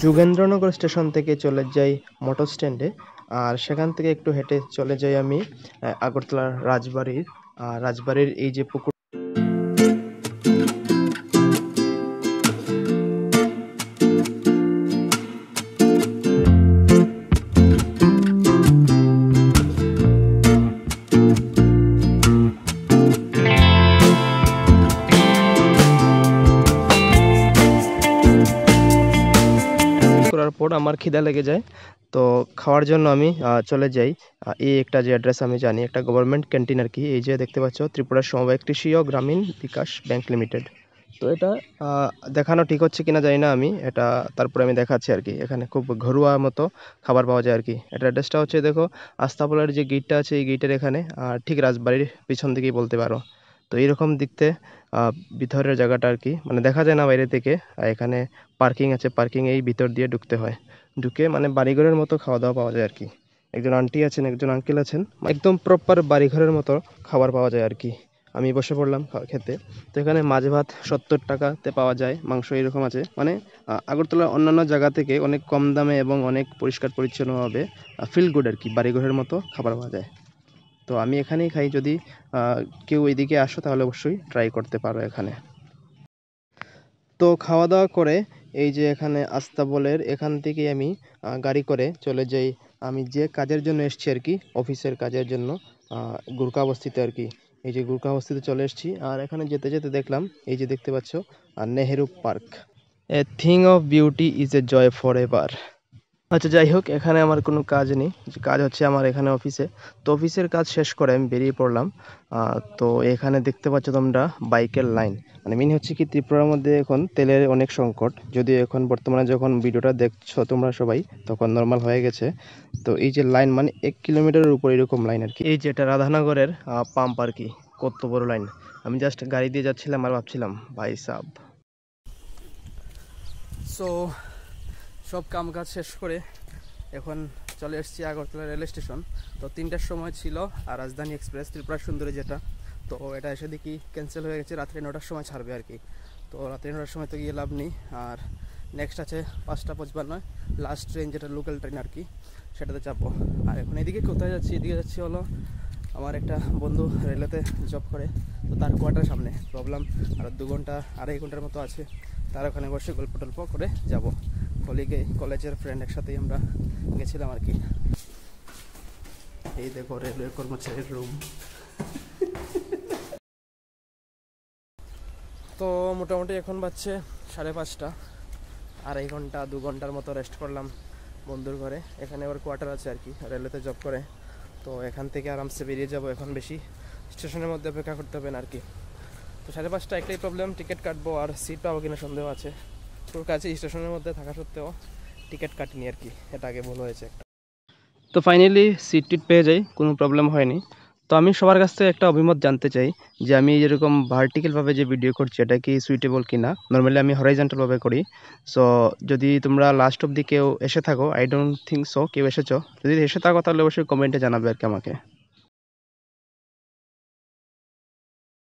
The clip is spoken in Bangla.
যোগেন্দ্রনগর স্টেশন থেকে চলে যাই মোটর স্ট্যান্ডে। আর সেখান থেকে একটু হেঁটে চলে যাই আমি আগরতলার রাজবাড়ির। রাজবাড়ির এই যে পুকুর করার পর আমার খিদা লেগে যায়, তো খাওয়ার জন্য আমি চলে যাই। এই একটা যে অ্যাড্রেস আমি জানি, একটা গভর্নমেন্ট ক্যান্টিন আর কি, এই যে দেখতে পাচ্ছ ত্রিপুরা সমবায় কৃষি ও গ্রামীণ বিকাশ ব্যাংক লিমিটেড। তো এটা দেখানো ঠিক হচ্ছে কিনা জানি না আমি, এটা তারপরে আমি দেখাচ্ছি আর কি। এখানে খুব ঘরোয়া মতো খাবার পাওয়া যায় আর কি। এটা অ্যাড্রেসটা হচ্ছে, দেখো আস্তাবলের যে গেটটা আছে এই গেটের এখানে, ঠিক রাজবাড়ির পিছন দিকেই বলতে পারো। তো এইরকম দেখতে ভিতরের জায়গাটা আর কি, মানে দেখা যায় না বাইরে থেকে। এখানে পার্কিং আছে, পার্কিং এই ভিতর দিয়ে ঢুকতে হয়। ঢুকে মানে বাড়িঘরের মতো খাওয়া দাওয়া পাওয়া যায় আর কি। একজন আন্টি আছেন, একজন আঙ্কেল আছেন, একদম প্রপার বাড়িঘরের মতো খাবার পাওয়া যায় আর কি। আমি বসে পড়লাম খেতে। তো এখানে মাছ ভাত 70 টাকাতে পাওয়া যায়, মাংস এরকম আছে, মানে আগরতলার অন্যান্য জায়গা থেকে অনেক কম দামে এবং অনেক পরিষ্কার পরিচ্ছন্নভাবে ফিল গুড আর কি, বাড়িঘরের মতো খাবার পাওয়া যায়। তো আমি এখানেই খাই, যদি কেউ এইদিকে আসো তাহলে অবশ্যই ট্রাই করতে পারো এখানে। তো খাওয়া দাওয়া করে এই যে এখানে আস্তাবলের এখান থেকে আমি গাড়ি করে চলে যাই আমি যে কাজের জন্য এসেছি আর কি, অফিসের কাজের জন্য গুরকাবস্তিতে আর কি। এই যে গুরকাবস্তিতে চলে এসেছি, আর এখানে যেতে যেতে দেখলাম এই যে দেখতে পাচ্ছ Nehru park. A thing of beauty is a joy forever. আচ্ছা, যাই হোক, এখানে আমার কোনো কাজ নেই, যে কাজ হচ্ছে আমার এখানে অফিসে। তো অফিসের কাজ শেষ করে আমি বেরিয়ে পড়লাম। তো এখানে দেখতে পাচ্ছ তোমরা বাইকের লাইন, মানে মিন হচ্ছে কি ত্রিপুরার মধ্যে এখন তেলের অনেক সংকট, যদিও এখন বর্তমানে যখন ভিডিওটা দেখছো তোমরা সবাই তখন নর্মাল হয়ে গেছে। তো এই যে লাইন, মানে 1 কিলোমিটারের উপর এরকম লাইন আর কি। এই যে এটা রাধানগরের পাম্প আর কি, কত বড় লাইন। আমি জাস্ট গাড়ি দিয়ে যাচ্ছিলাম আর ভাবছিলাম ভাই সাব। সো সব কাম কাজ শেষ করে এখন চলে এসেছি আগরতলা রেল স্টেশন। তো 3টার সময় ছিল আর রাজধানী এক্সপ্রেস ত্রিপুরা সুন্দরী যেটা, তো এটা এসে দেখি ক্যান্সেল হয়ে গেছে, রাত্রে 9টার সময় ছাড়বে আর কি। তো রাত্রে 9টার সময় তো গিয়ে লাভ নেই, আর নেক্সট আছে 5টা 55 লাস্ট ট্রেন, যেটা লোকাল ট্রেন আর কি, সেটাতে যাবো। আর এখন এদিকে কোথায় যাচ্ছি, এদিকে যাচ্ছি হলো আমার একটা বন্ধু রেলেতে জব করে, তো তার কোয়ার্টার সামনে প্রবলেম, আর 2 ঘন্টা 2.5 ঘন্টার মতো আছে, তার ওখানে বসে গল্প টল্প করে যাব। কলেজের ফ্রেন্ড একসাথেই আমরা গেছিলাম আর কি। এই দেখো রেলওয়ে কর্মচারীর রুম। তো মোটামুটি এখন বাজছে 5:30, 2.5 ঘন্টা 2 ঘন্টার মতো রেস্ট করলাম বন্ধুর ঘরে। এখানে ওর কোয়ার্টার আছে আর কি, রেলওয়েতে জব করে। তো এখান থেকে আরামসে বেরিয়ে যাব, এখন বেশি স্টেশনের মধ্যে অপেক্ষা করতে হবে না আর কি। তো 5:30 একটাই প্রবলেম, টিকিট কাটবো আর সিট পাবো কিনা সন্দেহ আছে। তোর কাছে স্টেশনের মধ্যে থাকা সত্ত্বেও টিকিট কাটিনি আর কি, এটা আগে ভুল হয়েছে একটা। তো ফাইনালি সিট টিট পেয়ে যাই, কোনো প্রবলেম হয়নি। তো আমি সবার কাছ থেকে একটা অভিমত জানতে চাই, যে আমি যেরকম ভার্টিক্যালভাবে যে ভিডিও করছি এটা কি সুইটেবল কিনা। নর্মালি আমি হরাইজন্টালভাবে করি। সো যদি তোমরা লাস্ট অবধি কেউ এসে থাকো, আই ডোন্ট থিঙ্ক সো কেউ এসেছো, যদি এসে থাকো তাহলে অবশ্যই কমেন্টে জানাবে আর কি আমাকে।